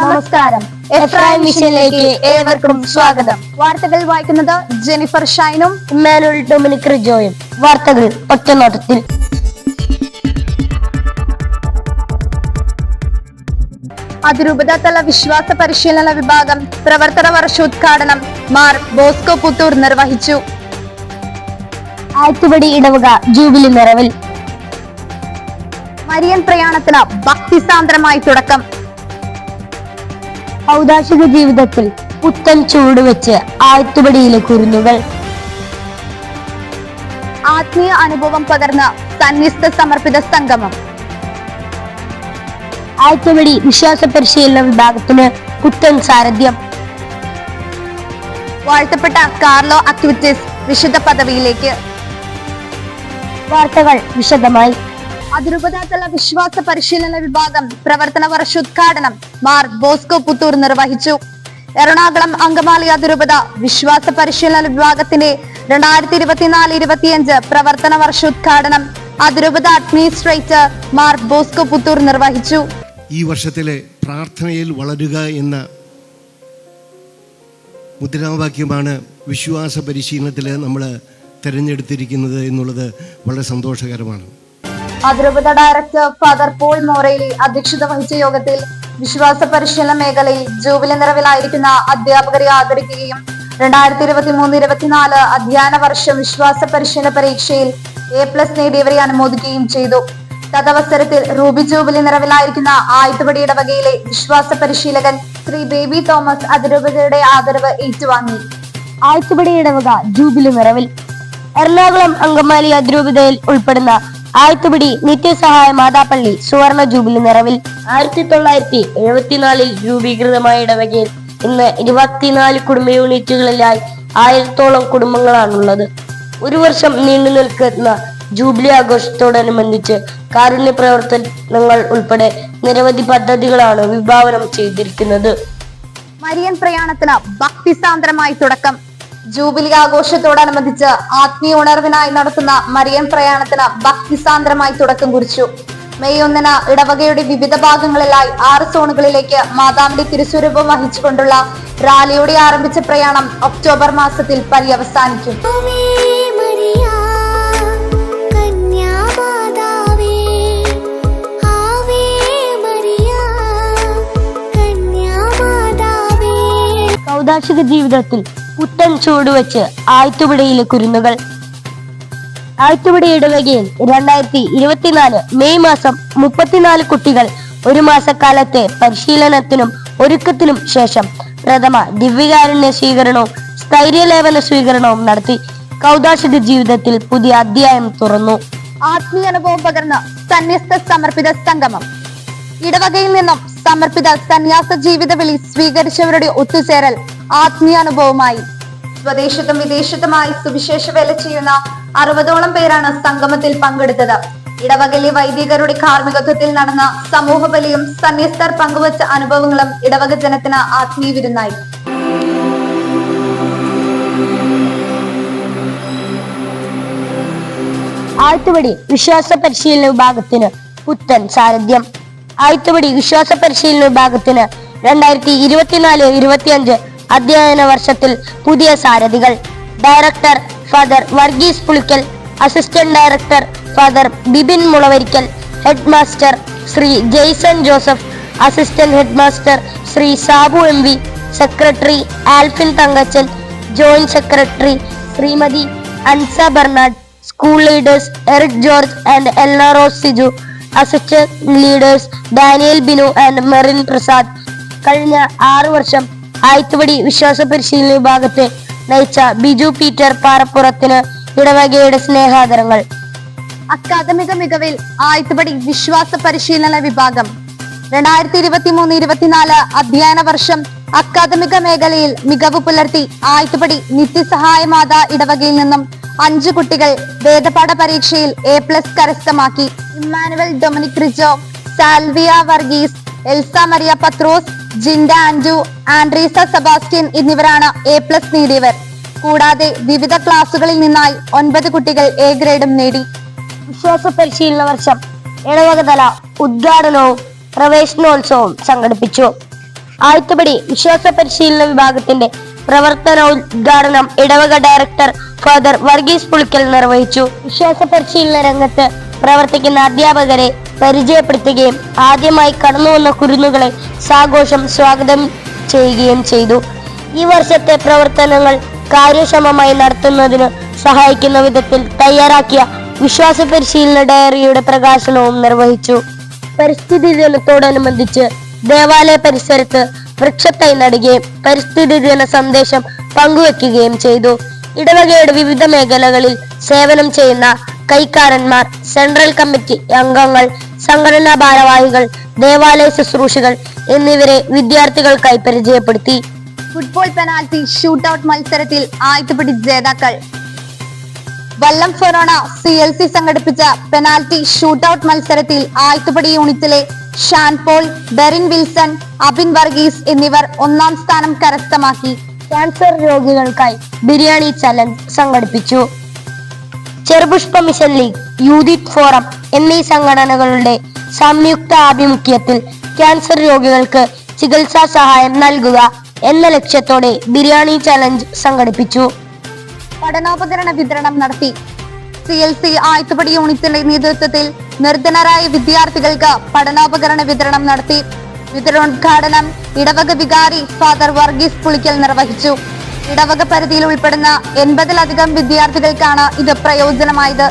നമസ്കാരം. എഫ്രൈം മിഷനിലേക്ക് ഏവർക്കും സ്വാഗതം. വാർത്തകൾ വായിക്കുന്നത് ജെനിഫർ ഷൈനും ഇമ്മാനുവൽ ഡൊമിനിക് റിജോയും. വാർത്തകൾ ഒറ്റനോട്ടത്തിൽ. അതിരൂപത തല വിശ്വാസ പരിശീലന വിഭാഗം പ്രവർത്തന വർഷോദ്ഘാടനം മാർ ബോസ്കോ പുത്തൂർ നിർവഹിച്ചു. ആറ്റുപടി ഇടവക ജൂബിലി നിറവിൽ. മരിയൻ പ്രയാണത്തിന് ഭക്തിസാന്ദ്രമായി തുടക്കം. ഔദാശിക ജീവിതത്തിൽ പുത്തൻ ചൂടുവെച്ച് ആറ്റുപടിയിലെ കുരുന്നുകൾ. ആത്മീയ അനുഭവം പകർന്ന സന്യസ്ത സമർപ്പിത സംഗമം. ആറ്റുപടി വിശ്വാസ പരിശീലന വിഭാഗത്തിന് പുത്തൻ സാരഥ്യം. വാഴ്ത്തപ്പെട്ട കാർലോ അക്വിറ്റിസ് വിശുദ്ധ പദവിയിലേക്ക്. വാർത്തകൾ വിശദമായി. അതിരൂപതാതല വിശ്വാസ പരിശീലന വിഭാഗം പ്രവർത്തന വർഷോദ്ഘാടനം മാർ ബോസ്കോ പുത്തൂർ നിർവഹിച്ചു. എറണാകുളം അങ്കമാലി അതിരൂപത വിശ്വാസ പരിശീലന വിഭാഗത്തിന്റെ 2024-25 പ്രവർത്തന വർഷോദ്ഘാടനം അതിരൂപത അഡ്മിനിസ്ട്രേറ്റർ മാർ ബോസ്കോ പുത്തൂർ നിർവഹിച്ചു. ഈ വർഷത്തിലെ പ്രാർത്ഥനയിൽ വളരുക എന്ന മുദ്രാവാക്യമാണ് വിശ്വാസ പരിശീലനത്തിൽ നമ്മൾ തിരഞ്ഞെടുത്തിരിക്കുന്നത് എന്നുള്ളത് വളരെ സന്തോഷകരമാണ്. അതിരൂപത ഡയറക്ടർ ഫാദർ പോൾ മോറേലി അധ്യക്ഷത വഹിച്ച യോഗത്തിൽ വിശ്വാസ പരിശീലന മേഖലയിൽ ജൂബിലി നിറവിലായിരിക്കുന്ന അധ്യാപകരെ ആദരിക്കുകയും 2023-24 അധ്യയന വർഷം വിശ്വാസ പരിശീലന പരീക്ഷയിൽ A+ നേടിയവരെ അനുമോദിക്കുകയും ചെയ്തു. തദവസരത്തിൽ റൂബി ജൂബിലി നിറവിലായിരിക്കുന്ന ആയുധപടി ഇടവകയിലെ വിശ്വാസ പരിശീലകൻ ശ്രീ ബേബി തോമസ് അതിരൂപതയുടെ ആദരവ് ഏറ്റുവാങ്ങി. ആറ്റുപടി ഇടവക ജൂബിലി നിറവിൽ. എറണാകുളം അങ്കമാലി അതിരൂപതയിൽ ഉൾപ്പെടുന്ന ആറ്റുപടി നിത്യസഹായ മാതാപ്പള്ളി സുവർണ ജൂബിലി നിറവിൽ. 1974 രൂപീകൃതമായ ഇടവകയിൽ ഇന്ന് 24 കുടുംബ യൂണിറ്റുകളിലായി 1000-ഓളം കുടുംബങ്ങളാണുള്ളത്. ഒരു വർഷം നീണ്ടു നിൽക്കുന്ന ജൂബിലി ആഘോഷത്തോടനുബന്ധിച്ച് കാരുണ്യ പ്രവർത്തനങ്ങൾ ഉൾപ്പെടെ നിരവധി പദ്ധതികളാണ് വിഭാവനം ചെയ്തിരിക്കുന്നത്. മരിയൻ പ്രയാണത്തിന് ഭക്തിസാന്ദ്രമായി തുടക്കം. ജൂബിലി ആഘോഷത്തോടനുബന്ധിച്ച് ആത്മീയ ഉണർവിനായി നടത്തുന്ന മരിയൻ പ്രയാണത്തിന് ഭക്തിസാന്ദ്രമായി തുടക്കം കുറിച്ചു. മെയ് 1 ഇടവകയുടെ വിവിധ ഭാഗങ്ങളിലായി 6 സോണുകളിലേക്ക് മാതാവിന്റെ തിരുസ്വരൂപം വഹിച്ചുകൊണ്ടുള്ള റാലിയോടെ ആരംഭിച്ച പ്രയാണം ഒക്ടോബർ മാസത്തിൽ പര്യവസാനിക്കും. ഔദാശിക ജീവിതത്തിൽ പുത്തൻ ചൂടുവെച്ച് ആറ്റുപടിയിലെ കുരുന്നുകൾ. ആറ്റുപടി ഇടവകയിൽ 2024 മെയ് മാസം 34 കുട്ടികൾ ഒരു മാസക്കാലത്തെ പരിശീലനത്തിനും ഒരുക്കത്തിനും ശേഷം പ്രഥമ ദിവ്യകാരുണ്യ സ്വീകരണവും സ്ഥൈര്യലേപന സ്വീകരണവും നടത്തി. ഔദാശിക ജീവിതത്തിൽ പുതിയ അധ്യായം തുറന്നു. ആത്മീയ അനുഭവം പകർന്ന സന്യസ്ത സമർപ്പിത സംഗമം. ഇടവകയിൽ നിന്നും സമർപ്പിത സന്യാസ ജീവിത വിളി സ്വീകരിച്ചവരുടെ ഒത്തുചേരൽ ആത്മീയാനുഭവമായി. സ്വദേശത്തും വിദേശത്തുമായി സുവിശേഷ വേല ചെയ്യുന്ന 60ഓളം പേരാണ് സംഗമത്തിൽ പങ്കെടുത്തത്. ഇടവകയിലെ വൈദികരുടെ കാർമ്മികത്വത്തിൽ നടന്ന സമൂഹ ബലിയും സന്യസ്തർ പങ്കുവച്ച അനുഭവങ്ങളും ഇടവക ജനത്തിന് ആത്മീയ വിരുന്നായി. ആറ്റുപടി വിശ്വാസ പരിശീലന വിഭാഗത്തിന് പുത്തൻ സാരഥ്യം. ആറ്റുപടി വിശ്വാസ പരിശീലന വിഭാഗത്തിന് 2024-25 അധ്യയന വർഷത്തിൽ പുതിയ സാരഥികൾ. Director father Varghese Pulickal, assistant director father Bibin Mulavarickal, head master Shri Jason Joseph, assistant head master Shri Sabu MV, secretary Alphin Thankachan, joint secretary Shrimati Ansa Bernard, school leaders Eric George and Elna Rose Siju, assistant leaders Daniel Binu and Merin Prasad. കഴിഞ്ഞ 6 വർഷം ആറ്റുപടി വിശ്വാസ പരിശീലന വിഭാഗത്തെ നയിച്ച ബിജു പീറ്റർ പാറപ്പുറത്തിന് ഇടവകയുടെ സ്നേഹാദരങ്ങൾ. അക്കാദമിക മികവിൽ ആറ്റുപടി വിശ്വാസ പരിശീലന വിഭാഗം 2023-24 അധ്യയന വർഷം അക്കാദമിക മേഖലയിൽ മികവ് പുലർത്തി ആറ്റുപടി നിത്യസഹായ മാതാ ഇടവകയിൽ നിന്നും 5 കുട്ടികൾ വേദപാഠ പരീക്ഷയിൽ A+ കരസ്ഥമാക്കി. Emmanuel Dominic Rijo, Salvia Varghese, Elsa Maria Pathros, Jinda Andrew, Andreesa Sebastian എന്നിവരാണ് A+ നേടിയവർ. കൂടാതെ വിവിധ ക്ലാസുകളിൽ നിന്നായി 9 കുട്ടികൾ A ഗ്രേഡും നേടി. വിശ്വാസ പരിശീലന വർഷം ഇടവകതല ഉദ്ഘാടനവും പ്രവേശനോത്സവവും സംഘടിപ്പിച്ചു. ആയിത്തുപടി വിശ്വാസ പരിശീലന വിഭാഗത്തിന്റെ പ്രവർത്തന ഉദ്ഘാടനം ഇടവക ഡയറക്ടർ ഫാദർ വർഗീസ് പുളിക്കൽ നിർവഹിച്ചു. വിശ്വാസ പരിശീലന രംഗത്ത് പ്രവർത്തിക്കുന്ന അധ്യാപകരെ പരിചയപ്പെടുത്തുകയും ആദ്യമായി കടന്നുവന്ന കുരുന്നുകളെ സാഘോഷം സ്വാഗതം ചെയ്യുകയും ചെയ്തു. ഈ വർഷത്തെ പ്രവർത്തനങ്ങൾ കാര്യക്ഷമമായി നടത്തുന്നതിന് സഹായിക്കുന്ന വിധത്തിൽ തയ്യാറാക്കിയ വിശ്വാസ പരിശീലന ഡയറിയുടെ പ്രകാശനവും നിർവഹിച്ചു. പരിസ്ഥിതി ദിനത്തോടനുബന്ധിച്ച് ദേവാലയ പരിസരത്ത് വൃക്ഷത്തൈ നടുകയും പരിസ്ഥിതി ദിന സന്ദേശം പങ്കുവെക്കുകയും ചെയ്തു. ഇടവകയുടെ വിവിധ മേഖലകളിൽ സേവനം ചെയ്യുന്ന കൈക്കാരന്മാർ, സെൻട്രൽ കമ്മിറ്റി അംഗങ്ങൾ, സംഘടനാ ഭാരവാഹികൾ, ദേവാലയ ശുശ്രൂഷകൾ എന്നിവരെ വിദ്യാർത്ഥികൾക്കായി പരിചയപ്പെടുത്തി. ഫുട്ബോൾ പെനാൽറ്റി ഷൂട്ടൌട്ട് മത്സരത്തിൽ ആയിത്തുപടി ജേതാക്കൾ. വല്ലം ഫൊറോണ CLC സംഘടിപ്പിച്ച പെനാൽറ്റി ഷൂട്ടൌട്ട് മത്സരത്തിൽ ആയിത്തുപടി യൂണിറ്റിലെ Shan Paul, Derin Wilson, Abin Varghese എന്നിവർ ഒന്നാം സ്ഥാനം കരസ്ഥമാക്കി. ക്യാൻസർ രോഗികൾക്കായി ബിരിയാണി ചലഞ്ച് സംഘടിപ്പിച്ചു. Cherupushpa mission league, youth forum എന്നീ സംഘടനകളുടെ സംയുക്ത ആഭിമുഖ്യത്തിൽ ക്യാൻസർ രോഗികൾക്ക് ചികിത്സാ സഹായം നൽകുക എന്ന ലക്ഷ്യത്തോടെ ബിരിയാണി ചലഞ്ച് സംഘടിപ്പിച്ചു. പഠനോപകരണ വിതരണം നടത്തി. CLC ആയിത്തുപടി യൂണിറ്റിന്റെ നേതൃത്വത്തിൽ നിർധനരായ വിദ്യാർത്ഥികൾക്ക് പഠനോപകരണ വിതരണം നടത്തി. വിതരണോദ്ഘാടനം ഇടവക വികാരി ഫാദർ വർഗീസ് പുളിക്കൽ നിർവഹിച്ചു. ഇടവക പരിധിയിൽ ഉൾപ്പെടുന്ന 80-ലധികം വിദ്യാർത്ഥികൾക്കാണ് ഇത് പ്രയോജനമായത്.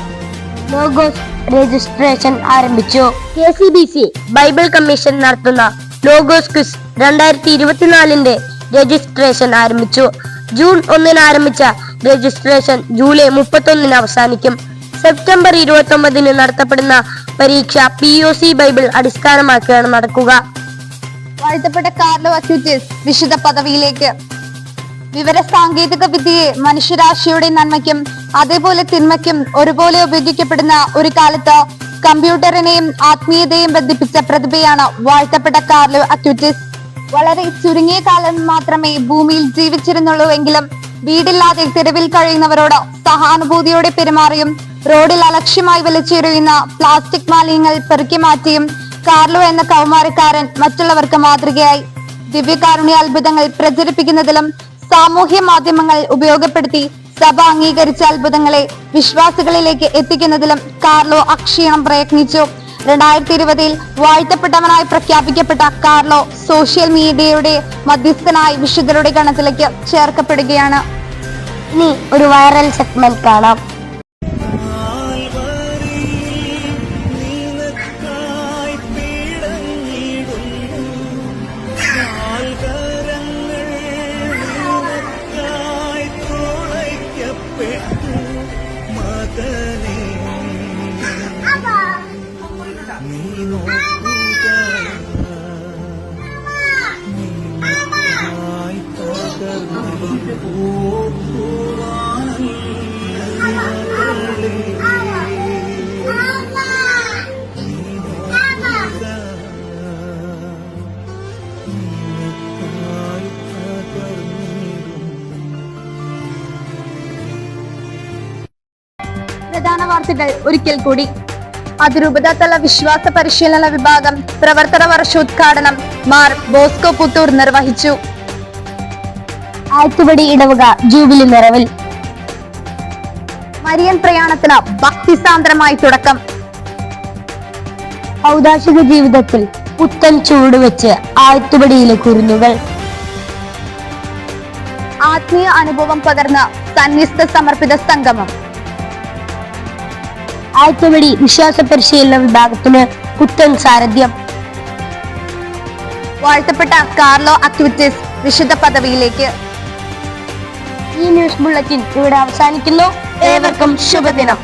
ലോഗോസ് രജിസ്ട്രേഷൻ ആരംഭിച്ചു. KCBC ബൈബിൾ കമ്മീഷൻ നടത്തുന്ന ലോഗോസ് ക്വിസ് 2024 രജിസ്ട്രേഷൻ ആരംഭിച്ചു. ജൂൺ 1 ആരംഭിച്ച രജിസ്ട്രേഷൻ ജൂലൈ 31 അവസാനിക്കും. സെപ്റ്റംബർ 29 നടത്തപ്പെടുന്ന പരീക്ഷ POC ബൈബിൾ അടിസ്ഥാനമാക്കിയാണ് നടക്കുക. വാഴ്ത്തപ്പെട്ട കാർലോ അക്യൂറ്റിസ് വിശുദ്ധ പദവിയിലേക്ക്. വിവര സാങ്കേതിക വിദ്യയെ മനുഷ്യരാശിയുടെ നന്മയ്ക്കും അതേപോലെ തിന്മയ്ക്കും ഒരുപോലെ ഉപയോഗിക്കപ്പെടുന്ന ഒരു കാലത്ത് കമ്പ്യൂട്ടറിനെയും ആത്മീയതയും ബന്ധിപ്പിച്ച പ്രതിഭയാണ് വാഴ്ത്തപ്പെട്ട കാർലോ അക്യൂറ്റിസ്. വളരെ ചുരുങ്ങിയ കാലം മാത്രമേ ഭൂമിയിൽ ജീവിച്ചിരുന്നുള്ളൂ എങ്കിലും വീടില്ലാതെ തെരുവിൽ കഴിയുന്നവരോട് സഹാനുഭൂതിയോടെ പെരുമാറിയും റോഡിൽ അലക്ഷ്യമായി വലിച്ചെറിയുന്ന പ്ലാസ്റ്റിക് മാലിന്യങ്ങൾ പെറുക്കി മാറ്റിയും കാർലോ എന്ന കൗമാരക്കാരൻ മറ്റുള്ളവർക്ക് മാതൃകയായി. ദിവ്യകാരുണ്യ അത്ഭുതങ്ങൾ പ്രചരിപ്പിക്കുന്നതിലും സാമൂഹ്യ മാധ്യമങ്ങൾ ഉപയോഗപ്പെടുത്തി സഭ അംഗീകരിച്ച അത്ഭുതങ്ങളെ വിശ്വാസികളിലേക്ക് എത്തിക്കുന്നതിലും കാർലോ അക്ഷീണം പ്രയത്നിച്ചു. 2020 വാഴ്ത്തപ്പെട്ടവനായി പ്രഖ്യാപിക്കപ്പെട്ട കാർലോ സോഷ്യൽ മീഡിയയുടെ മധ്യസ്ഥനായി വിശുദ്ധരുടെ ഗണത്തിലേക്ക് ചേർക്കപ്പെടുകയാണ്. ഇനി ഒരു വൈറൽ സെഗ്മെന്റ് കാണാം. പ്രധാന വാർത്തകൾ ഒരിക്കൽ കൂടി. അതിരൂപതാതല വിശ്വാസ പരിശീലന വിഭാഗം പ്രവർത്തന വർഷോദ്ഘാടനം മാർ ബോസ്കോ പുത്തൂർ നിർവഹിച്ചു. ആയിത്തുപടി ഇടവക ജൂബിലി നിറവിൽ. മരിയൻ പ്രയാണത്തിന് ഭക്തിസാന്ദ്രമായി തുടക്കം. ഔദാശിക ജീവിതത്തിൽ പുത്തൻ ചുവടുവെച്ച് ആയിത്തുപടിയിലെ കുരുന്നുകൾ. ആത്മീയ അനുഭവം പകർന്ന് സന്യസ്ത സമർപ്പിത സംഗമം. ആയിത്തുപടി വിശ്വാസ പരിശീലന വിഭാഗത്തിന് പുത്തൻ സാരഥ്യം. വാഴ്ത്തപ്പെട്ട കാർലോ അക്യൂറ്റിസ് വിശുദ്ധ പദവിയിലേക്ക്. ഈ ന്യൂസ് ബുള്ളറ്റിൻ ഇവിടെ അവസാനിക്കുന്നു. ഏവർക്കും ശുഭദിനം.